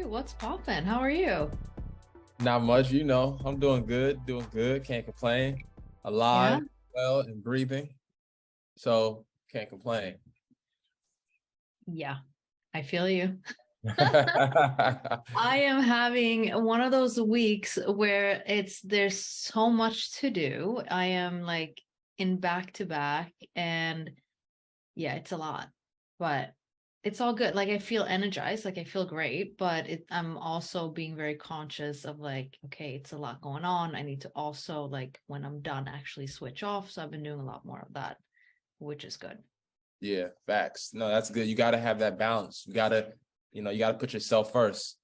what's poppin'? How are you? Not much, I'm doing good, can't complain. Yeah, Alive, well, and breathing. So can't complain. yeah, I feel you. I am having one of those weeks where there's so much to do. I am like in back to back, and yeah, it's a lot, but it's all good. Like I feel energized, like I feel great, but I'm also being very conscious of like, okay, it's a lot going on. I need to also like when I'm done actually switch off. So I've been doing a lot more of that, which is good. Yeah, facts. No, that's good. You got to have that balance. You got to put yourself first.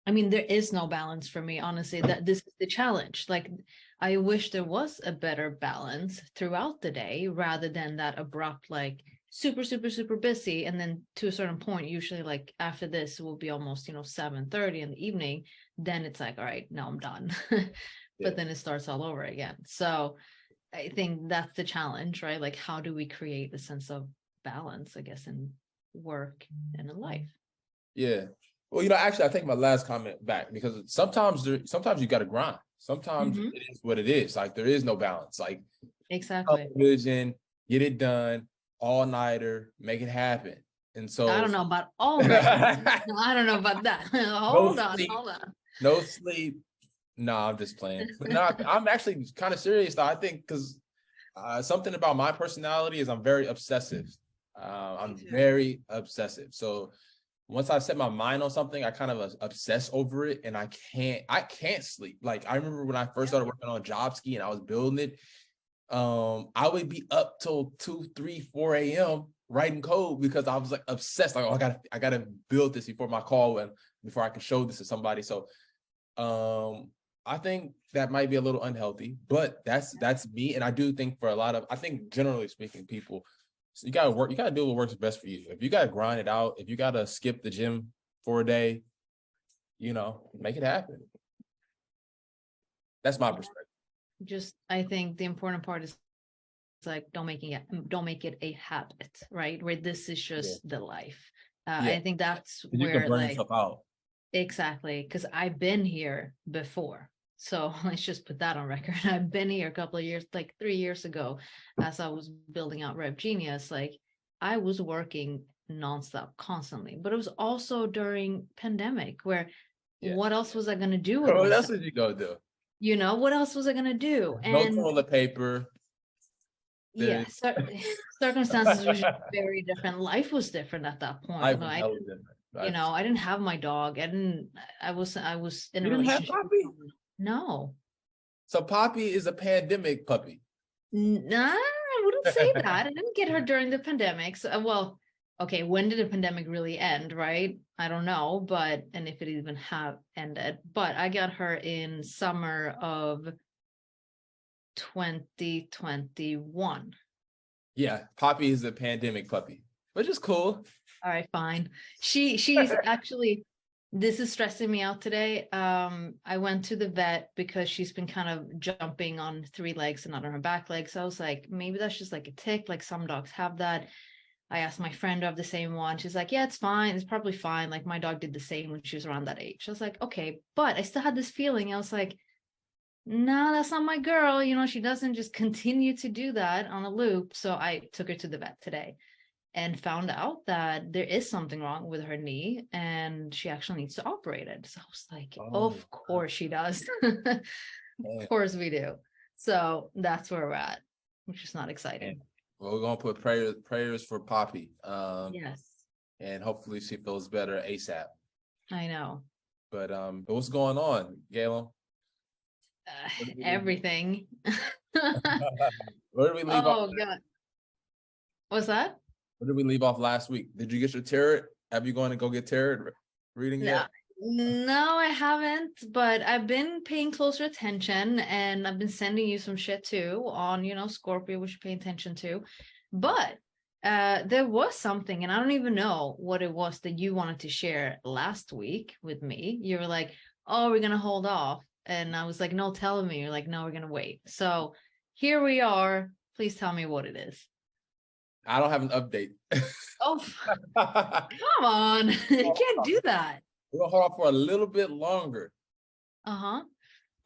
I mean, there is no balance for me, honestly. That this is the challenge. Like, I wish there was a better balance throughout the day rather than that abrupt, like super, super, super busy. And then to a certain point, usually like after this will be almost, 7:30 in the evening. Then it's like, all right, now I'm done. Yeah. But then it starts all over again. So I think that's the challenge, right? Like, how do we create a sense of balance, I guess, in work and in life? Yeah. Well, actually, I take my last comment back because sometimes you got to grind. Sometimes Mhm. it is what it is. Like there is no balance. Like Exactly. vision, get it done, all nighter, make it happen. And I so don't know about all night. I don't know about that. no Hold on, sleep, hold on. no sleep. No, I'm just playing. But no, I'm actually kind of serious though. I think because something about my personality is I'm very obsessive. Me I'm too. very obsessive. So once I set my mind on something, I kind of obsess over it, and I can't sleep. Like I remember when I first Yeah. started working on job ski and I was building it. I would be up till 2, 3, 4 a.m. writing code because I was like obsessed. Like, oh, I gotta build this before my call and before I can show this to somebody. So I think that might be a little unhealthy, but that's me. And I do think for I think generally speaking, people, so you gotta do what works best for you. If you gotta grind it out, if you gotta skip the gym for a day, make it happen. That's my Yeah. perspective. Just I think the important part is like don't make it a habit, right? Where this is Yeah. just the life. Yeah. I think that's You can where burn like yourself out. exactly because I've been here before. So let's just put that on record. I've been here a couple of years, like 3 years ago, as I was building out Rev Genius. Like I was working nonstop constantly, but it was also during pandemic where Yeah. what else was I going to do with What else myself? did you go do? What else was I going to do? No And toilet paper. yeah, There's circumstances were just very different. Life was different at that point. life Although was I hella didn't, different. Life was, I didn't have my dog. I was in a you didn't have relationship with Poppy? someone. No. So Poppy is a pandemic puppy. Nah, I wouldn't say that. I didn't get her during the pandemic. So, well, okay, when did the pandemic really end, right? I don't know, and if it even have ended, but I got her in summer of 2021. Yeah, Poppy is a pandemic puppy, which is cool. All right, fine. She's actually this is stressing me out today. I went to the vet because she's been kind of jumping on three legs and not on her back legs. So I was like, maybe that's just like a tick, like some dogs have that. I asked my friend of the same one. She's like, yeah, it's fine. It's probably fine. Like my dog did the same when she was around that age. I was like, okay, but I still had this feeling. I was like, no, that's not my girl. She doesn't just continue to do that on a loop. So I took her to the vet today and found out that there is something wrong with her knee and she actually needs to operate it. So I was like, Oh, of course she does. man, Of course we do. So that's where we're at, which is not man. exciting. Well, we're gonna put prayers for Poppy. Yes, And hopefully she feels better ASAP. I know. But what's going on, Galen? Everything. Where did we leave off? Oh, God. What's that? Where did we leave off last week? Did you get your tarot? Have you going to go get tarot reading No, yet? no, I haven't, but I've been paying closer attention and I've been sending you some shit too on, Scorpio, we should pay attention to. But there was something, and I don't even know what it was that you wanted to share last week with me. You were like, oh, we're gonna hold off. And I was like, no, tell me. You're like, no, we're gonna wait. So here we are. Please tell me what it is. I don't have an update. Oh, come on. You can't do that. We're gonna hold off for a little bit longer. Uh-huh.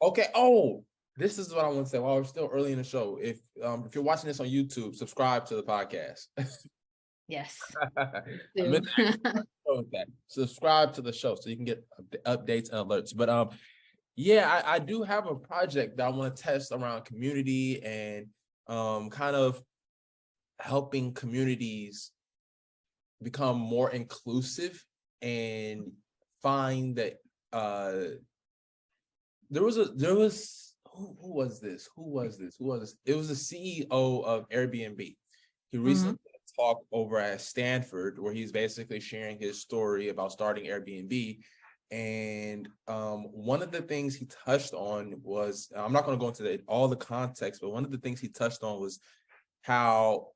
Okay. Oh, this is what I want to say while we're still early in the show. If you're watching this on YouTube, subscribe to the podcast. Yes. I Do. meant to actually start with that. Subscribe to the show so you can get updates and alerts. But yeah, I do have a project that I want to test around community and kind of helping communities become more inclusive and find that there was who was this? It was the CEO of Airbnb. He recently talked over at Stanford where he's basically sharing his story about starting Airbnb. And one of the things he touched on was, I'm not going to go into all the context, but one of the things he touched on was how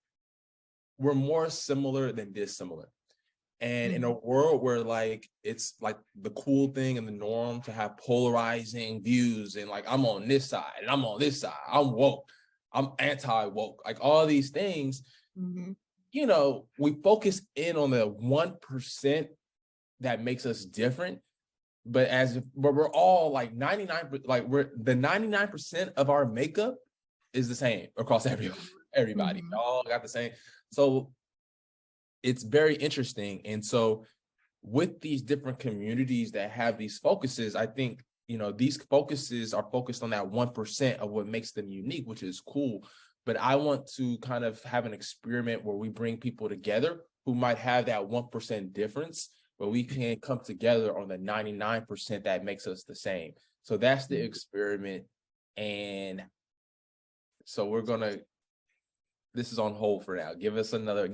we're more similar than dissimilar. And in a world where like it's like the cool thing and the norm to have polarizing views and like I'm on this side and I'm on this side, I'm woke, I'm anti-woke, like all these things, you know, we focus in on the 1% that makes us different. But we're all like 99, like we're the 99% of our makeup is the same across everybody. We all got the same. So it's very interesting. And so with these different communities that have these focuses, I think, you know, these focuses are focused on that 1% of what makes them unique, which is cool. But I want to kind of have an experiment where we bring people together who might have that 1% difference, but we can come together on the 99% that makes us the same. So that's the experiment. And so this is on hold for now. Give us another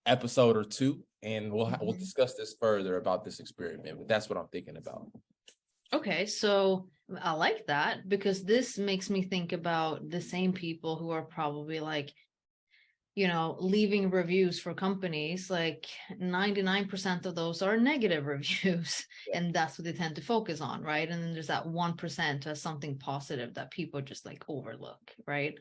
episode or two, and we'll discuss this further about this experiment. But that's what I'm thinking about. Okay, so I like that because this makes me think about the same people who are probably like, you know, leaving reviews for companies. Like 99% of those are negative reviews, and that's what they tend to focus on, right? And then there's that 1% as something positive that people just like overlook, right?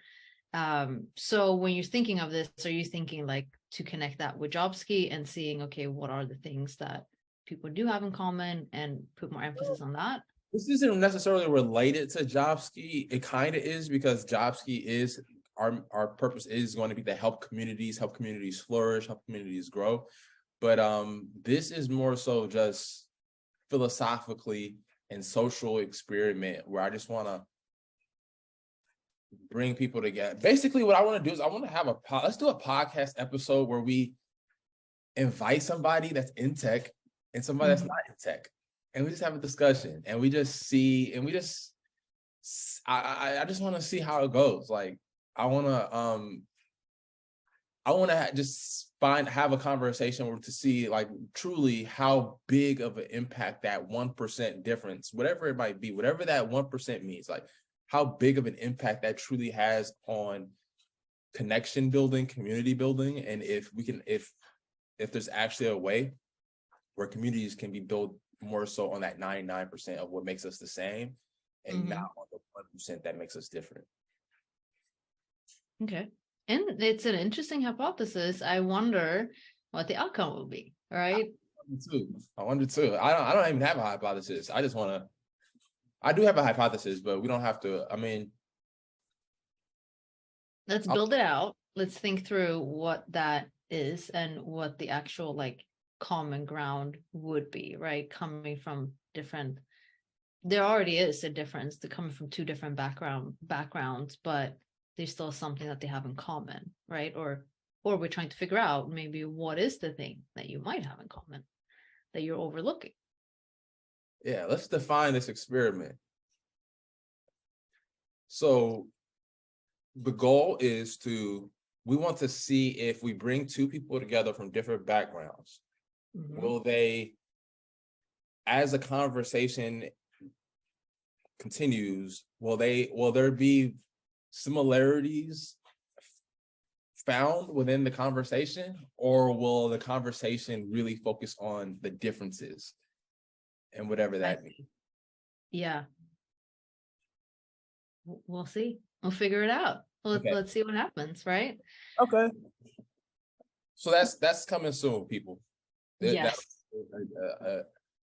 So when you're thinking of this, are you thinking like to connect that with Jobski and seeing, okay, what are the things that people do have in common and put more emphasis on that? This isn't necessarily related to Jobski. It kind of is, because Jobski is our purpose is going to be to help communities flourish, help communities grow. But this is more so just philosophically and social experiment where I just want to bring people together. Basically, what I want to do is I want to have let's do a podcast episode where we invite somebody that's in tech and somebody that's not in tech, and we just have a discussion and we just see, and I just want to see how it goes. Like I want to just have a conversation to see like truly how big of an impact that 1% difference, whatever it might be, whatever that 1% means, like how big of an impact that truly has on connection building, community building. And if there's actually a way where communities can be built more so on that 99% of what makes us the same, and not on the 1% that makes us different. Okay. And it's an interesting hypothesis. I wonder what the outcome will be, right? I wonder too. I don't even have a hypothesis. I do have a hypothesis, but we don't have to. I mean, let's build it out. Let's think through what that is and what the actual like common ground would be, right? Coming from different, there already is a difference. They're coming from two different backgrounds, but there's still something that they have in common, right? Or we're trying to figure out maybe what is the thing that you might have in common that you're overlooking. Yeah, let's define this experiment. So the goal is we want to see if we bring two people together from different backgrounds, will they, as a conversation continues, will there be similarities found within the conversation, or will the conversation really focus on the differences and whatever that means? Yeah. We'll see. We'll figure it out. Let's see what happens, right? Okay. So that's coming soon, people. Yes.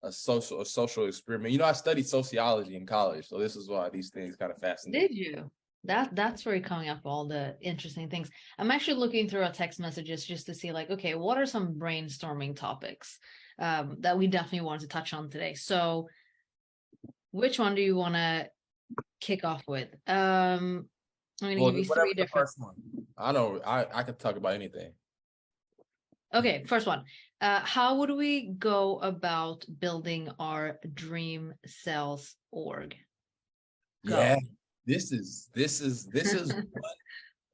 a social experiment. You know, I studied sociology in college, so this is why these things kind of fascinate. Did you? That's where you're coming up with all the interesting things. I'm actually looking through our text messages just to see like, okay, what are some brainstorming topics that we definitely want to touch on today? So which one do you want to kick off with? I'm going to give you Whatever three the different. first one. I could talk about anything. Okay, first one. How would we go about building our dream sales org? Go. Yeah, this is one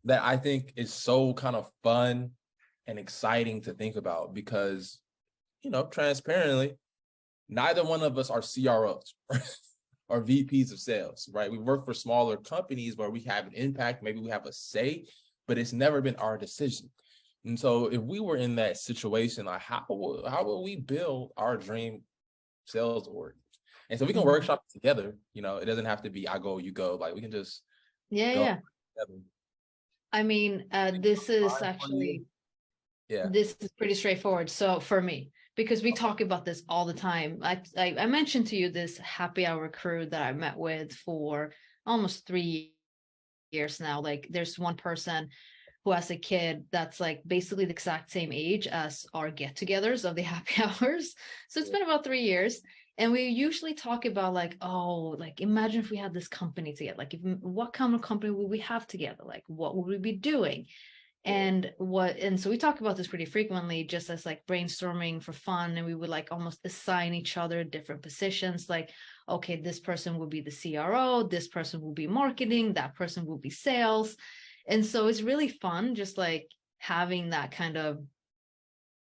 that I think is so kind of fun and exciting to think about because, transparently, neither one of us are CROs or VPs of sales, right? We work for smaller companies where we have an impact, maybe we have a say, but it's never been our decision. And so if we were in that situation, like how will we build our dream sales org? And so we can workshop together. It doesn't have to be I go, you go. Like we can just Yeah, go yeah. together. I mean, this is actually, Yeah. this is pretty straightforward. So for me, because we talk about this all the time, I mentioned to you this happy hour crew that I met with for almost 3 years now. Like there's one person who has a kid that's like basically the exact same age as our get-togethers of the happy hours. So it's been about 3 years. And we usually talk about like, oh, like imagine if we had this company together. Like, what kind of company would we have together? Like, what would we be doing? And so we talk about this pretty frequently, just as like brainstorming for fun. And we would like almost assign each other different positions. Like, okay, this person will be the CRO, this person will be marketing, that person will be sales. And so it's really fun, just like having that kind of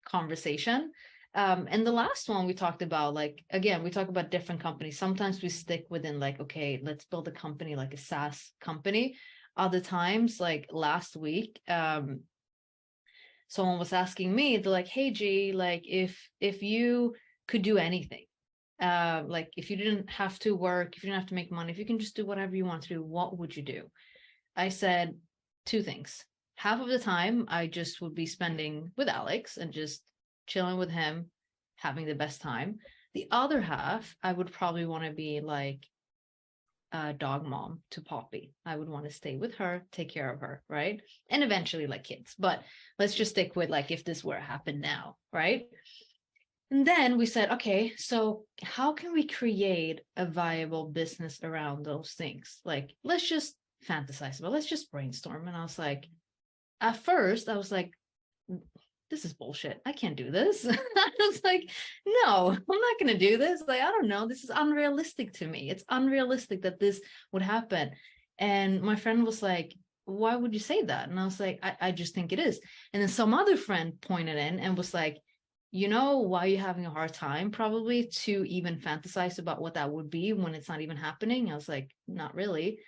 conversation. And the last one we talked about, like, again, we talk about different companies. Sometimes we stick within like, okay, let's build a company, like a SaaS company. Other times, like last week, someone was asking me, they're like, hey, G, like if you could do anything, like if you didn't have to work, if you didn't have to make money, if you can just do whatever you want to do, what would you do? I said two things. Half of the time, I just would be spending with Alex and just chilling with him, having the best time. The other half, I would probably want to be like a dog mom to Poppy. I would want to stay with her, take care of her, right? And eventually like kids. But let's just stick with like if this were to happen now, right? And then we said, okay, so how can we create a viable business around those things? Like, let's just fantasize about, let's just brainstorm. And I was like, at first, I was like, this is bullshit. I can't do this. I was like, no, I'm not going to do this. Like, I don't know. This is unrealistic to me. It's unrealistic that this would happen. And my friend was like, why would you say that? And I was like, I just think it is. And then some other friend pointed in and was like, you know why you're having a hard time probably to even fantasize about what that would be when it's not even happening? I was like, not really.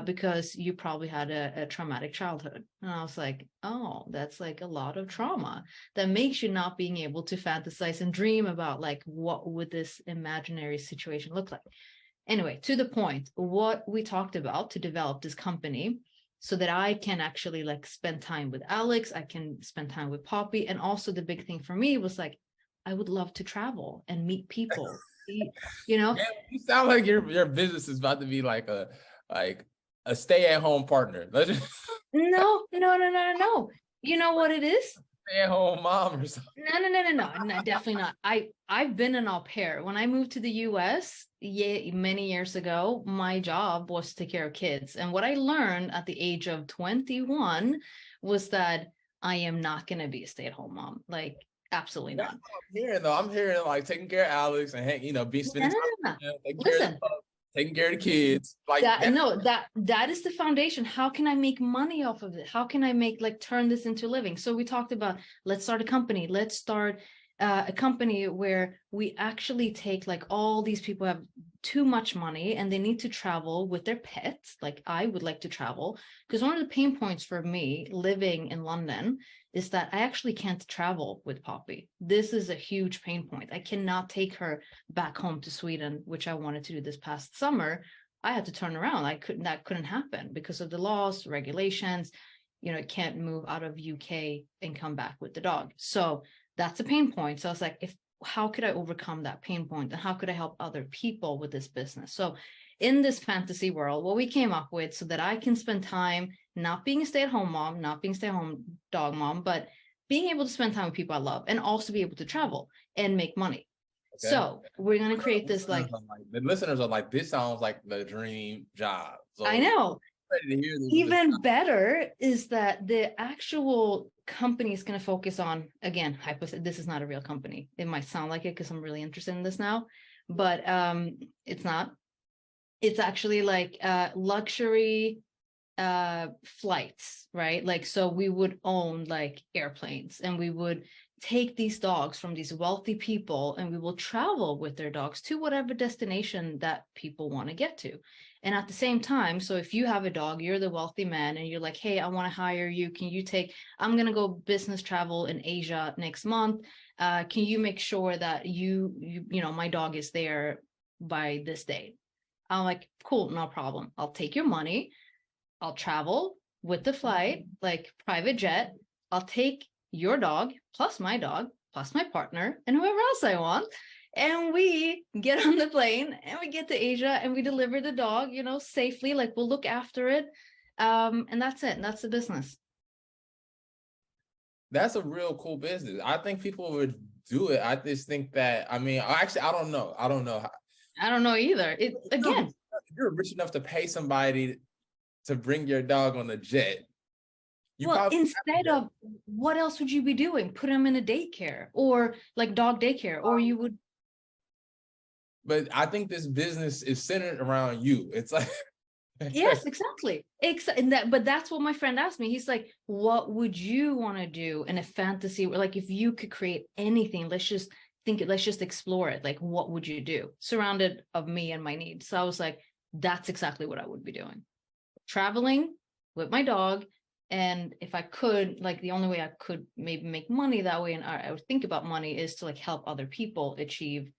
Because you probably had a traumatic childhood. And I was like, oh, that's like a lot of trauma that makes you not being able to fantasize and dream about like, what would this imaginary situation look like? Anyway, to the point, what we talked about to develop this company so that I can actually like spend time with Alex, I can spend time with Poppy. And also the big thing for me was like, I would love to travel and meet people, you know? Man, you sound like your business is about to be like a stay-at-home partner. No. You know what it is? Stay-at-home mom or something. No, definitely not. I've been an au pair. When I moved to the US, many years ago, my job was to take care of kids. And what I learned at the age of 21 was that I am not going to be a stay-at-home mom. Like, absolutely not. That's what I'm hearing though. I'm hearing like taking care of Alex and be spending time with him, Listen, taking care of the kids. Like that is the foundation. How can I make money off of it? How can I make like turn this into a living? So we talked about, let's start a company. Let's start a company where we actually take like all these people have too much money and they need to travel with their pets. Like I would like to travel because one of the pain points for me living in London is that I actually can't travel with Poppy. This is a huge pain point. I cannot take her back home to Sweden, which I wanted to do this past summer. I had to turn around. That couldn't happen because of the laws, regulations. It can't move out of UK and come back with the dog. So that's a pain point. So I was like, how could I overcome that pain point, and how could I help other people with this business? So in this fantasy world, what we came up with so that I can spend time not being a stay-at-home mom, not being stay-at-home dog mom, but being able to spend time with people I love and also be able to travel and make money. Okay. So we're going to create this like the listeners are like, this sounds like the dream job. So I know. ready to hear this. Even better is that the actual company is going to focus on, again, this is not a real company. It might sound like it because I'm really interested in this now, but it's not. It's actually like luxury flights, right? Like, so we would own like airplanes, and we would take these dogs from these wealthy people, and we will travel with their dogs to whatever destination that people want to get to. And at the same time, so if you have a dog, you're the wealthy man, and you're like, hey, I want to hire you. Can you I'm going to go business travel in Asia next month. Can you make sure that you know, my dog is there by this date? I'm like, cool, no problem. I'll take your money. I'll travel with the flight, like private jet. I'll take your dog plus my partner and whoever else I want. And we get on the plane and we get to Asia and we deliver the dog, you know, safely. Like, we'll look after it. And that's it. That's the business. That's a real cool business. I think people would do it. I just think that, I mean, actually, I don't know. I don't know either. Again, if you're rich enough to pay somebody to bring your dog on a jet. Instead of, what else would you be doing? Put him in a daycare or like dog daycare, or you would. But I think this business is centered around you. It's like. Yes, exactly. But that's what my friend asked me. He's like, what would you want to do in a fantasy? Like, if you could create anything, let's just explore it. Like, what would you do? Surrounded of me and my needs. So I was like, that's exactly what I would be doing. Traveling with my dog. And if I could, like, the only way I could maybe make money that way, and I would think about money, is to like help other people achieve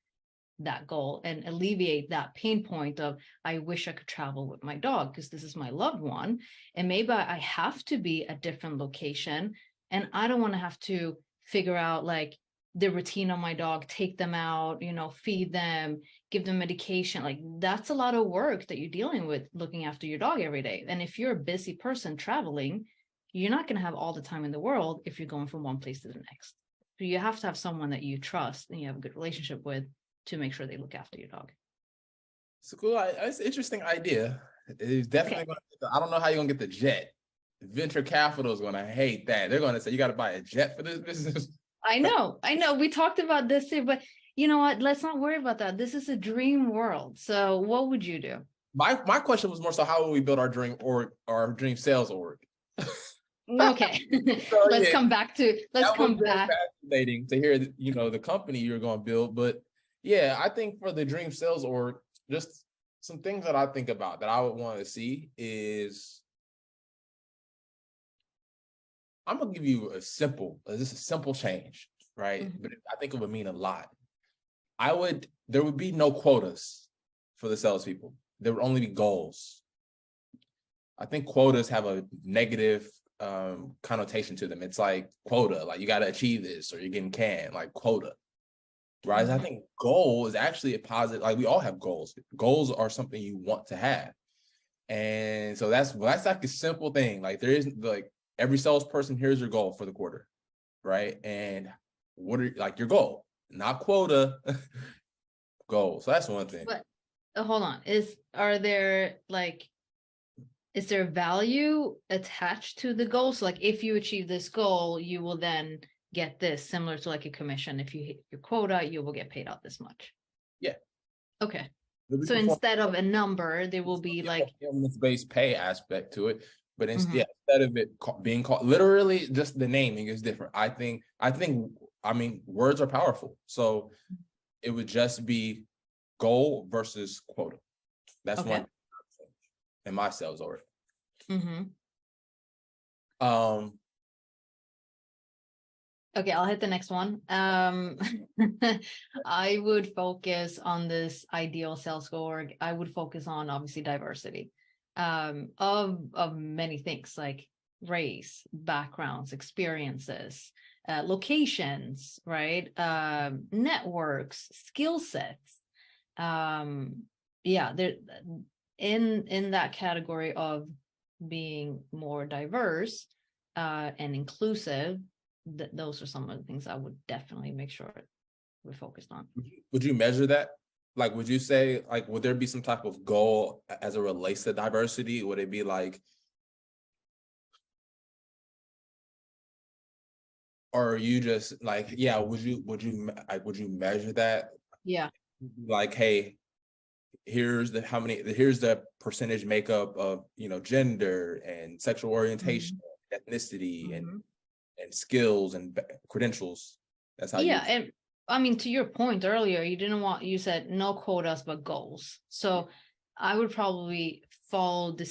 that goal and alleviate that pain point of, I wish I could travel with my dog because this is my loved one. And maybe I have to be a different location, and I don't want to have to figure out like the routine on my dog, take them out, you know, feed them, give them medication. Like, that's a lot of work that you're dealing with looking after your dog every day. And if you're a busy person traveling, you're not going to have all the time in the world if you're going from one place to the next. So you have to have someone that you trust and you have a good relationship with to make sure they look after your dog. It's cool. It's an interesting idea. It's definitely I don't know how you're going to get the jet. Venture capital is going to hate that. They're going to say, you got to buy a jet for this business. I know. We talked about this here, but you know what? Let's not worry about that. This is a dream world. So what would you do? My question was more so, how would we build our dream sales org? Okay. So, let's come back. Fascinating to hear, you know, the company you're going to build. But yeah, I think for the dream sales org, just some things that I think about that I would want to see is, I'm going to give you a simple change, right? Mm-hmm. But I think it would mean a lot. There would be no quotas for the salespeople. There would only be goals. I think quotas have a negative connotation to them. It's like quota, like you got to achieve this or you're getting canned, like quota. Right? Mm-hmm. I think goal is actually a positive. Like, we all have goals. Goals are something you want to have. And so that's like a simple thing. Like, there isn't like, every salesperson, here's your goal for the quarter, right? And what are like your goal, not quota, goal. So that's one thing. But hold on, is there value attached to the goal? So like, if you achieve this goal, you will then get this, similar to like a commission. If you hit your quota, you will get paid out this much. Yeah. Okay. So instead of a number, there will be like based pay aspect to it. But instead of it being called, literally just the naming is different. I mean, words are powerful. So it would just be goal versus quota. That's one in my sales org. Mm-hmm. Okay, I'll hit the next one. I would focus on this ideal sales org. I would focus on, obviously, diversity of many things, like race, backgrounds, experiences, locations, right? Networks, skill sets. Yeah, there in that category of being more diverse and inclusive, those are some of the things I would definitely make sure we're focused on. Would you measure that? Like, would you say, like, would there be some type of goal as it relates to diversity? Would it be like, or are you just like, yeah, would you measure that? Yeah. Like, hey, here's the percentage makeup of, gender and sexual orientation, ethnicity, and skills and credentials. That's how Yeah, and I mean, to your point earlier, you said no quotas but goals. So I would probably follow the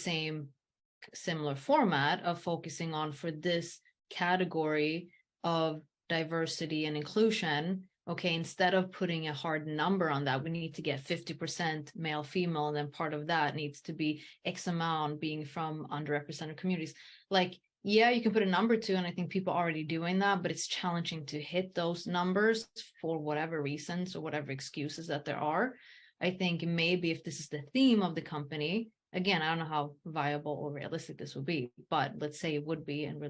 similar format of focusing on, for this category of diversity and inclusion. Okay, instead of putting a hard number on that, we need to get 50% male, female, and then part of that needs to be X amount being from underrepresented communities. Like, yeah, you can put a number to, and I think people are already doing that, but it's challenging to hit those numbers for whatever reasons or whatever excuses that there are. I think maybe if this is the theme of the company, again, I don't know how viable or realistic this would be, but let's say it would be, and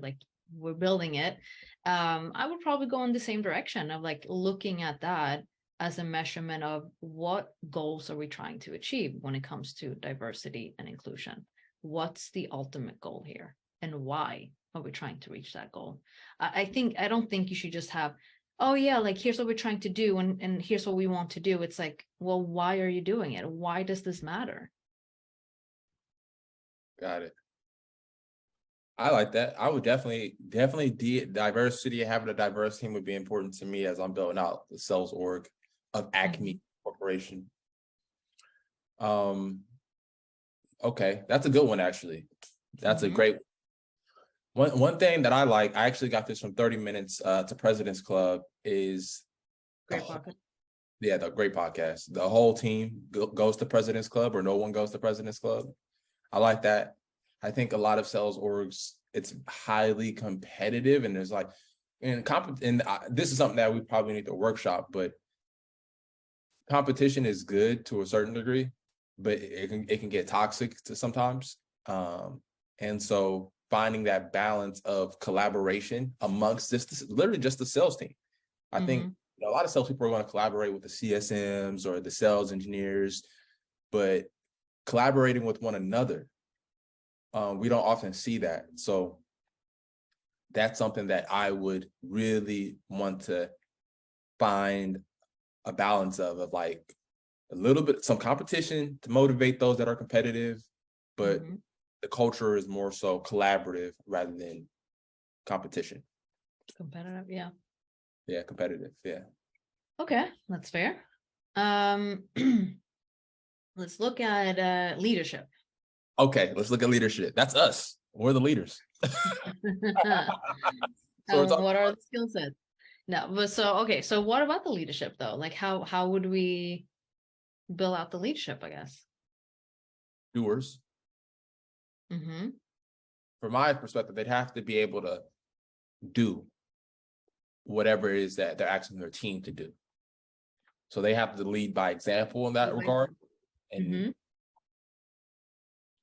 we're building it. I would probably go in the same direction of like looking at that as a measurement of what goals are we trying to achieve when it comes to diversity and inclusion. What's the ultimate goal here? And why are we trying to reach that goal? I don't think you should just have, oh yeah, like here's what we're trying to do and here's what we want to do. It's like, well, why are you doing it? Why does this matter? Got it. I like that. I would definitely diversity, having a diverse team would be important to me as I'm building out the sales org of Acme Corporation. Okay, that's a good one, actually. That's a great one thing that I like. I actually got this from 30 Minutes to President's Club is Great podcast. Yeah, the great podcast. The whole team goes to President's Club, or no one goes to President's Club. I like that. I think a lot of sales orgs, it's highly competitive, and there's like, and this is something that we probably need to workshop, but competition is good to a certain degree, but it can get toxic to sometimes. And so finding that balance of collaboration amongst literally just the sales team. I think a lot of salespeople are going to collaborate with the CSMs or the sales engineers, but collaborating with one another, we don't often see that. So that's something that I would really want to find a balance of like a little bit, some competition to motivate those that are competitive, but the culture is more so collaborative rather than competition. Competitive, yeah. Yeah, competitive, yeah. Okay, that's fair. Let's look at leadership. Okay, let's look at leadership. That's us. We're the leaders. So what are the skill sets? No, but so what about the leadership though? Like how would we build out the leadership, I guess? Doers. From my perspective, they'd have to be able to do whatever it is that they're asking their team to do. So they have to lead by example in that regard. And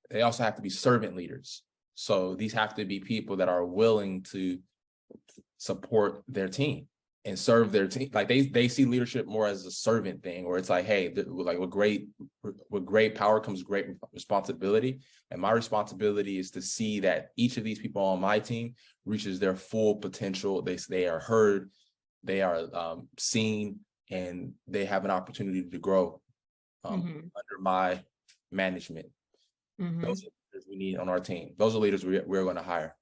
they also have to be servant leaders. So these have to be people that are willing to support their team and serve their team. Like they see leadership more as a servant thing, where it's like, hey, like with great power comes great responsibility. And my responsibility is to see that each of these people on my team reaches their full potential. They are heard, they are seen, and they have an opportunity to grow under my management. Those are leaders we need on our team. Those are leaders we're going to hire.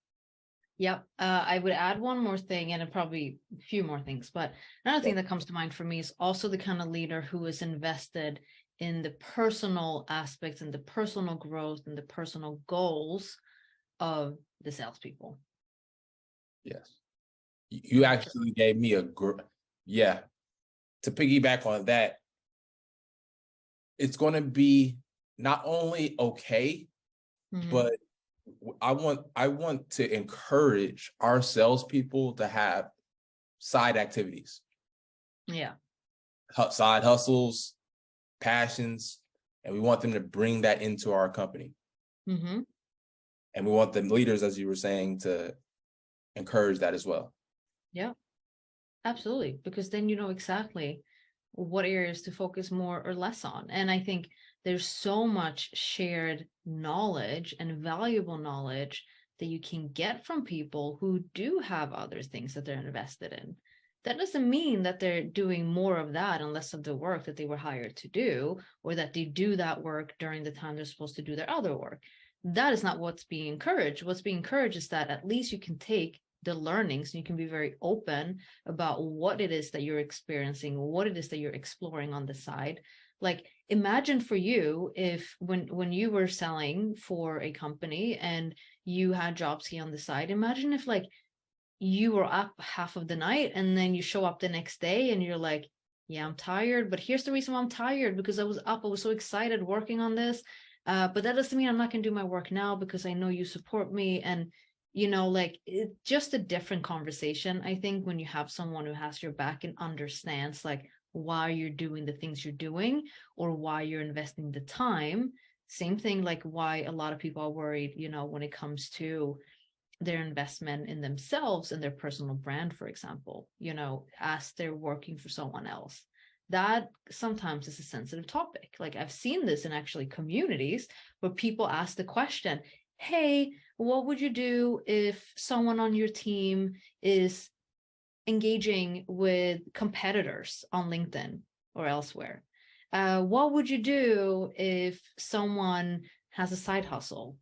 Yep. I would add one more thing, and probably a few more things, but another thing that comes to mind for me is also the kind of leader who is invested in the personal aspects and the personal growth and the personal goals of the salespeople. Yes. You actually gave me to piggyback on that, it's going to be not only okay, but I want to encourage our salespeople to have side activities. Yeah. Side hustles, passions, and we want them to bring that into our company. Mm-hmm. And we want the leaders, as you were saying, to encourage that as well. Yeah, absolutely. Because then you know exactly what areas to focus more or less on. And I think there's so much shared knowledge and valuable knowledge that you can get from people who do have other things that they're invested in. That doesn't mean that they're doing more of that and less of the work that they were hired to do, or that they do that work during the time they're supposed to do their other work. That is not what's being encouraged. What's being encouraged is that at least you can take the learnings and you can be very open about what it is that you're experiencing, what it is that you're exploring on the side. Like, imagine for you if when you were selling for a company and you had jobs here on the side, imagine if like you were up half of the night and then you show up the next day and you're like, yeah, I'm tired, but here's the reason why I'm tired, because I was up, I was so excited working on this. But that doesn't mean I'm not going to do my work now because I know you support me. And, you know, like it's just a different conversation. I think when you have someone who has your back and understands like why you're doing the things you're doing or why you're investing the time. Same thing, like why a lot of people are worried, you know, when it comes to their investment in themselves and their personal brand, for example, you know, as they're working for someone else. That sometimes is a sensitive topic. Like I've seen this in actually communities where people ask the question, hey, what would you do if someone on your team is engaging with competitors on LinkedIn or elsewhere? What would you do if someone has a side hustle?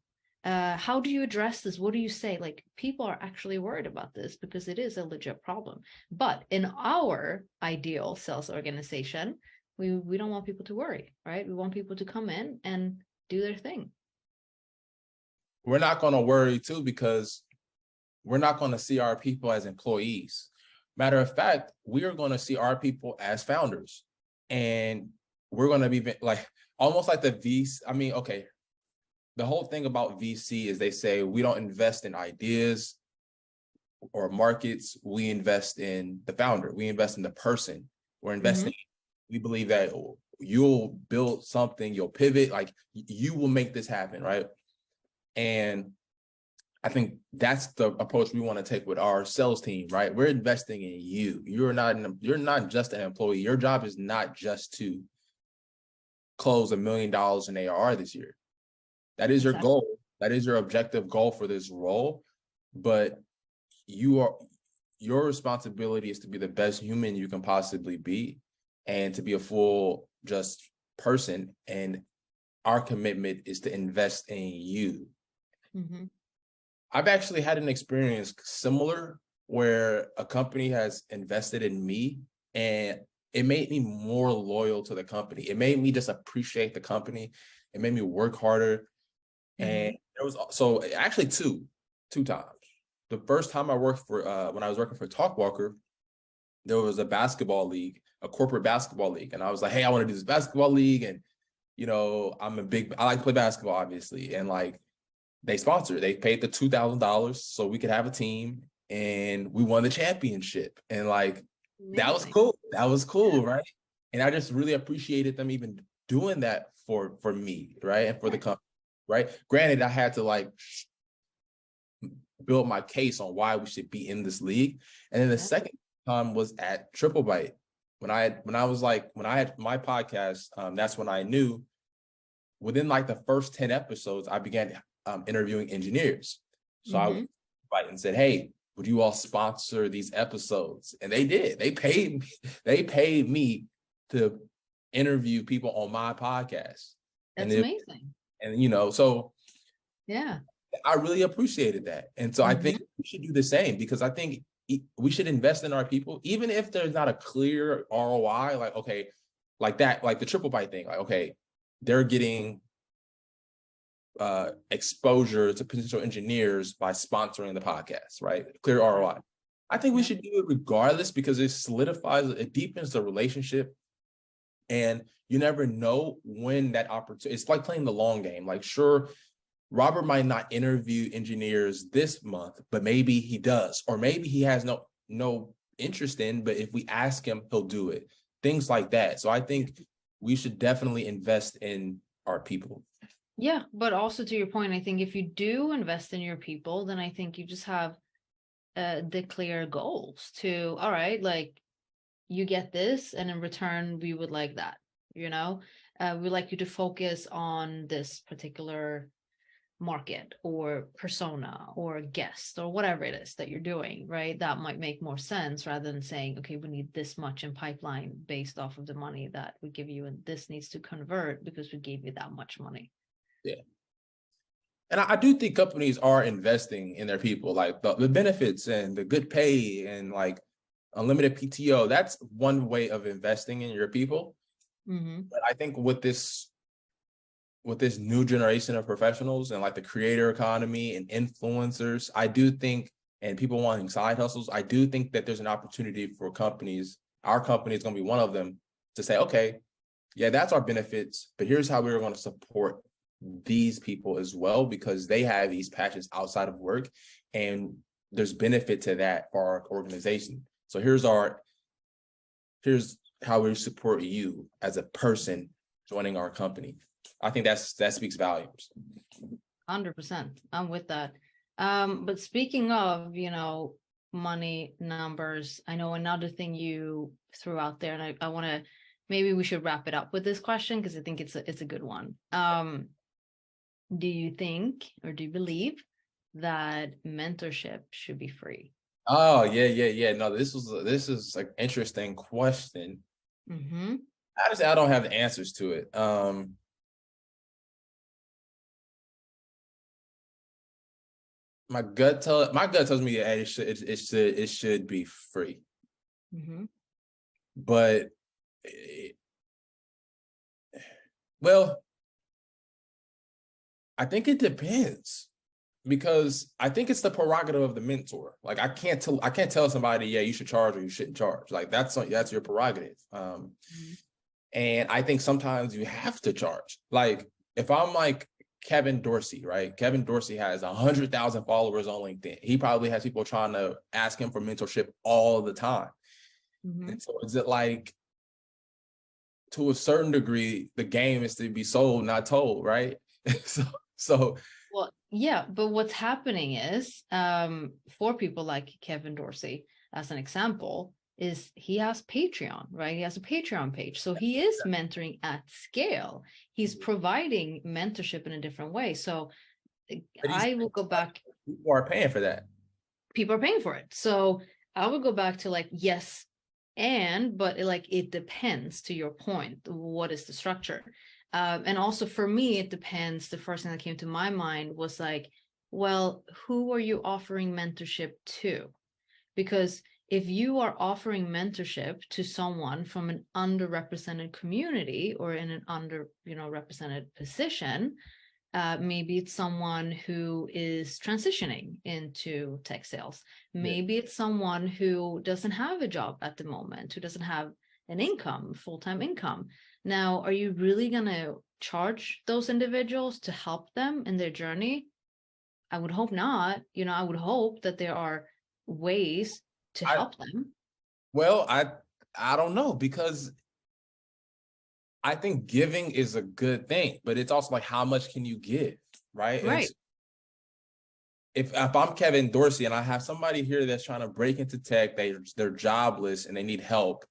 How do you address this? What do you say? Like people are actually worried about this because it is a legit problem. But in our ideal sales organization, we don't want people to worry, right? We want people to come in and do their thing. We're not going to worry too because we're not going to see our people as employees. Matter of fact, we are going to see our people as founders, and we're going to be like almost like the VC. I mean, okay. The whole thing about VC is they say we don't invest in ideas or markets. We invest in the founder. We invest in the person. We're investing. We believe that you'll build something, you'll pivot, like you will make this happen, right? And I think that's the approach we want to take with our sales team, right? We're investing in you. You're not just an employee. Your job is not just to close $1 million in ARR this year. That is your goal. That is your objective goal for this role. But your responsibility is to be the best human you can possibly be and to be a full just person. And our commitment is to invest in you. Mm-hmm. I've actually had an experience similar where a company has invested in me and it made me more loyal to the company. It made me just appreciate the company. It made me work harder. And there was so actually two times. The first time I worked for when I was working for Talkwalker, there was a basketball league, a corporate basketball league, and I was like, "Hey, I want to do this basketball league," and you know, I like to play basketball, obviously, and like they paid the $2,000 so we could have a team, and we won the championship, and like that was cool. That was cool, right? And I just really appreciated them even doing that for me, right, and for the company. Right. Granted, I had to like build my case on why we should be in this league. And then the second time was at Triple Bite. When I had my podcast, that's when I knew within like the first 10 episodes, I began interviewing engineers. So I went and said, hey, would you all sponsor these episodes? And they did. They paid me to interview people on my podcast. That's amazing. And, you know, so yeah, I really appreciated that. And so I think we should do the same because I think we should invest in our people, even if there's not a clear ROI, like, okay, like that, like the Triple Bite thing, like, okay, they're getting exposure to potential engineers by sponsoring the podcast, right? Clear ROI. I think we should do it regardless because it solidifies, it deepens the relationship. And you never know when that opportunity, it's like playing the long game. Like, sure, Robert might not interview engineers this month, but maybe he does, or maybe he has no interest in, but if we ask him, he'll do it. Things like that. So I think we should definitely invest in our people. Yeah, but also to your point, I think if you do invest in your people, then I think you just have the clear goals to, all right, like you get this, and in return, we would like that, you know, we'd like you to focus on this particular market or persona or guest or whatever it is that you're doing, right? That might make more sense rather than saying, okay, we need this much in pipeline based off of the money that we give you, and this needs to convert because we gave you that much money. Yeah. And I do think companies are investing in their people, like the benefits and the good pay and like unlimited PTO. That's one way of investing in your people. Mm-hmm. But I think with this new generation of professionals and like the creator economy and influencers, I do think, and people wanting side hustles, I do think that there's an opportunity for companies. Our company is going to be one of them to say, okay, yeah, that's our benefits, but here's how we're going to support these people as well, because they have these passions outside of work and there's benefit to that for our organization. So here's how we support you as a person joining our company. I think that speaks volumes. 100%. I'm with that. But speaking of, you know, money, numbers, I know another thing you threw out there, and I want to, maybe we should wrap it up with this question because I think it's a good one. Do you think, or do you believe that mentorship should be free? Oh, yeah. No, this is like interesting question. Mm-hmm. Honestly, I don't have the answers to it. My gut tells me that it should be free. Mm-hmm. But well, I think it depends, because I think it's the prerogative of the mentor. Like I can't tell somebody, yeah, you should charge or you shouldn't charge. Like that's your prerogative. Mm-hmm. And I think sometimes you have to charge. Like if I'm like Kevin Dorsey, right? Kevin Dorsey has 100,000 followers on LinkedIn. He probably has people trying to ask him for mentorship all the time. Mm-hmm. And so is it like, to a certain degree, the game is to be sold, not told, right? so Well, yeah, but what's happening is, for people like Kevin Dorsey, as an example, is he has Patreon, right? He has a Patreon page. So he is mentoring at scale. He's providing mentorship in a different way. So I will go back. People are paying for that. People are paying for it. So I would go back to like, yes, but like it depends, to your point. What is the structure? And also for me, it depends. The first thing that came to my mind was like, well, who are you offering mentorship to? Because if you are offering mentorship to someone from an underrepresented community or in an represented position, maybe it's someone who is transitioning into tech sales. Maybe it's someone who doesn't have a job at the moment, who doesn't have an income, full-time income. Now, are you really going to charge those individuals to help them in their journey? I would hope not. I would hope that there are ways to help them. Well, I don't know, because I think giving is a good thing, but it's also like, how much can you give, right? Right. And if I'm Kevin Dorsey and I have somebody here that's trying to break into tech, they're jobless and they need help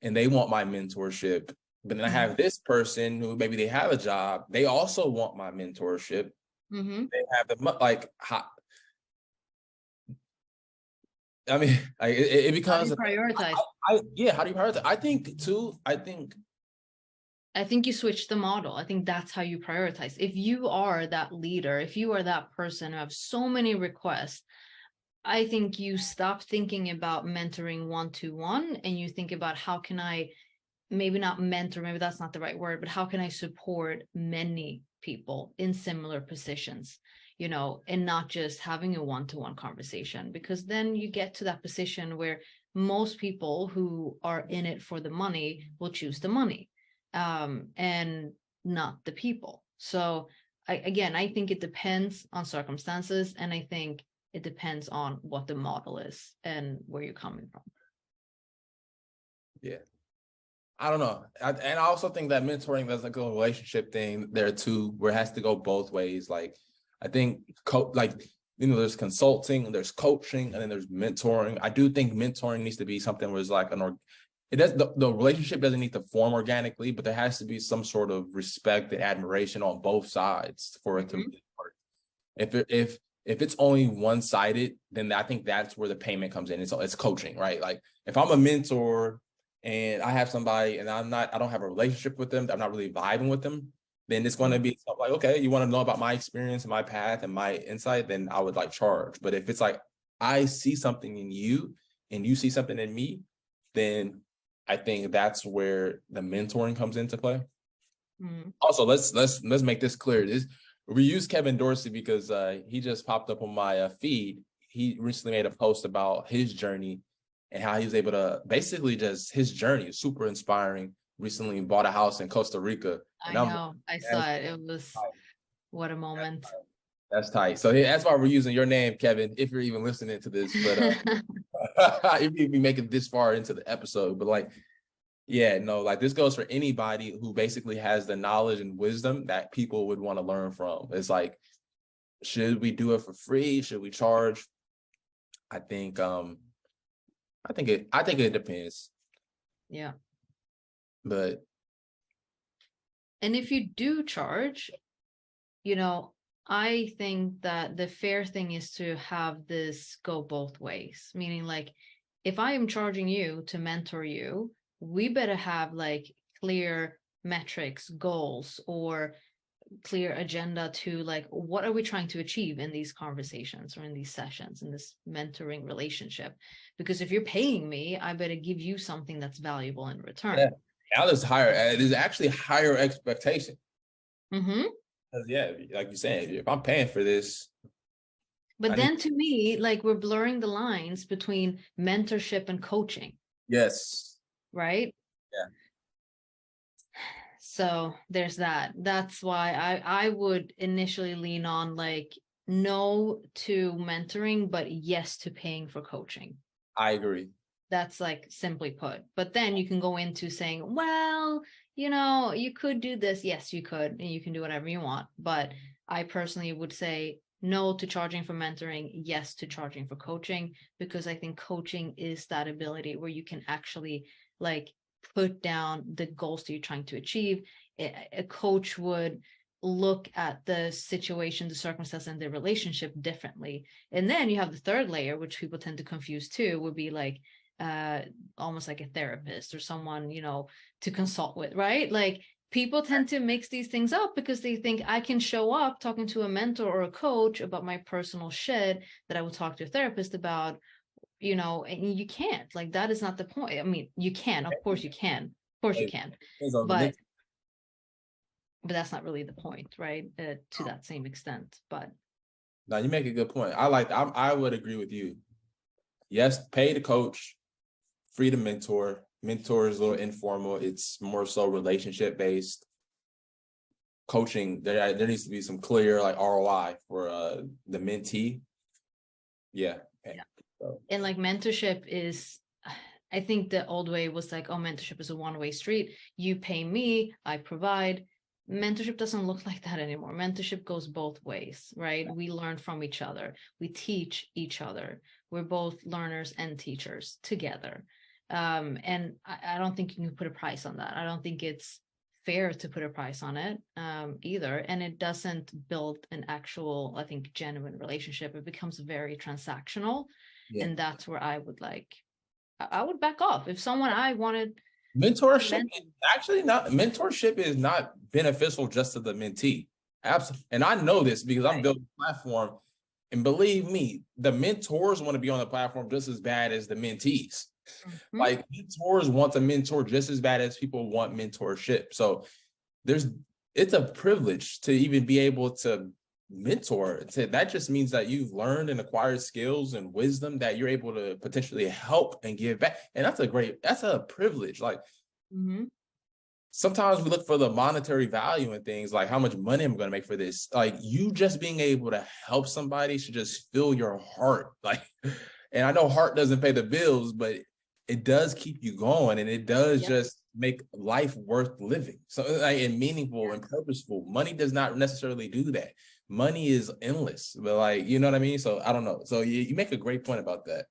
and they want my mentorship, but then I have this person who maybe they have a job, they also want my mentorship. Mm-hmm. They have I mean, like it becomes How do you prioritize? How do you prioritize? I think you switch the model. I think that's how you prioritize. If you are that leader, if you are that person who have so many requests, I think you stop thinking about mentoring one-to-one and you think about how can I, maybe not mentor, maybe that's not the right word, but how can I support many people in similar positions, and not just having a one-to-one conversation, because then you get to that position where most people who are in it for the money will choose the money. And not the people. So I think it depends on circumstances, and I think it depends on what the model is and where you're coming from. Yeah. I don't know. And I also think that mentoring, there's like a relationship thing there too, where it has to go both ways. Like, I think, there's consulting, there's coaching, and then there's mentoring. I do think mentoring needs to be something where it's like the relationship doesn't need to form organically, but there has to be some sort of respect and admiration on both sides for it to work. If it's only one-sided, then I think that's where the payment comes in. It's coaching, right? Like, if I'm a mentor and I have somebody and I don't have a relationship with them, I'm not really vibing with them, then it's going to be something like, okay, you want to know about my experience and my path and my insight, then I would like charge. But if it's like, I see something in you and you see something in me, then I think that's where the mentoring comes into play. Also, let's make this clear. We use Kevin Dorsey because he just popped up on my feed. He recently made a post about his journey and how he was able to basically his journey is super inspiring. Recently bought a house in Costa Rica. I know. I saw it. It was what a moment. That's tight. So that's why we're using your name, Kevin, if you're even listening to this. But if you be making this far into the episode, but like, yeah, no, like this goes for anybody who basically has the knowledge and wisdom that people would want to learn from. It's like, should we do it for free? Should we charge? I think it depends. Yeah. But and if you do charge, I think that the fair thing is to have this go both ways. Meaning, like, if I am charging you to mentor you, we better have like clear metrics, goals, or clear agenda to like, what are we trying to achieve in these conversations or in these sessions, in this mentoring relationship? Because if you're paying me, I better give you something that's valuable in return. Yeah. Now there's actually higher expectation. Yeah, like you said, if I'm paying for this. But then to me, like, we're blurring the lines between mentorship and coaching. Yes. Right? Yeah. So there's that. That's why I would initially lean on like no to mentoring, but yes to paying for coaching. I agree. That's like simply put. But then you can go into saying, well, you could do this. Yes, you could, and you can do whatever you want. But I personally would say no to charging for mentoring, yes to charging for coaching, because I think coaching is that ability where you can actually like put down the goals that you're trying to achieve. A coach would look at the situation, the circumstance, and the relationship differently. And then you have the third layer, which people tend to confuse too, would be like almost like a therapist or someone, to consult with, right? Like, people tend to mix these things up because they think I can show up talking to a mentor or a coach about my personal shit that I would talk to a therapist about, and you can't. Like, that is not the point. I mean, you can, of course you can. Of course you can. But that's not really the point, right? To that same extent. But no, you make a good point. I would agree with you. Yes, pay the coach, free the mentor. Mentor is a little informal. It's more so relationship based. Coaching, there needs to be some clear like ROI for the mentee. Yeah. So. And like mentorship is, I think the old way was like, oh, mentorship is a one-way street. You pay me, I provide. Mentorship doesn't look like that anymore. Mentorship goes both ways, right? We learn from each other. We teach each other. We're both learners and teachers together. And I don't think you can put a price on that. I don't think it's fair to put a price on it either. And it doesn't build an actual, I think, genuine relationship. It becomes very transactional. Yeah. And that's where I would back off. If someone I wanted mentorship is not beneficial just to the mentee. Absolutely. And I know this because I'm building a platform. And believe me, the mentors want to be on the platform just as bad as the mentees. Mm-hmm. Like, mentors want to mentor just as bad as people want mentorship. So it's a privilege to even be able to mentor. That just means that you've learned and acquired skills and wisdom that you're able to potentially help and give back. And that's a privilege. Like, sometimes we look for the monetary value in things, like how much money I'm going to make for this. Like, you just being able to help somebody should just fill your heart. Like, and I know heart doesn't pay the bills, but it does keep you going, and it does Yep. just make life worth living. So like, and meaningful and purposeful. Money does not necessarily do that. Money is endless, but like, you know what I mean? So I don't know. So you make a great point about that.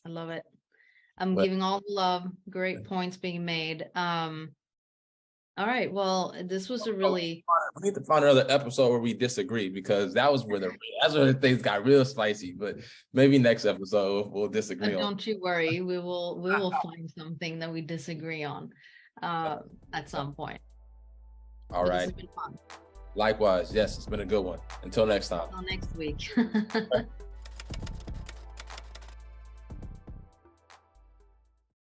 I love it. I'm But giving all the love. Great points being made. All right. Well, this was a really, we need to find another episode where we disagree, because that's where the things got real spicy. But maybe next episode we'll disagree on. don't you worry. We will find something that we disagree on at some point. All But right. this has been fun. Likewise. Yes, it's been a good one. Until next time. Until next week.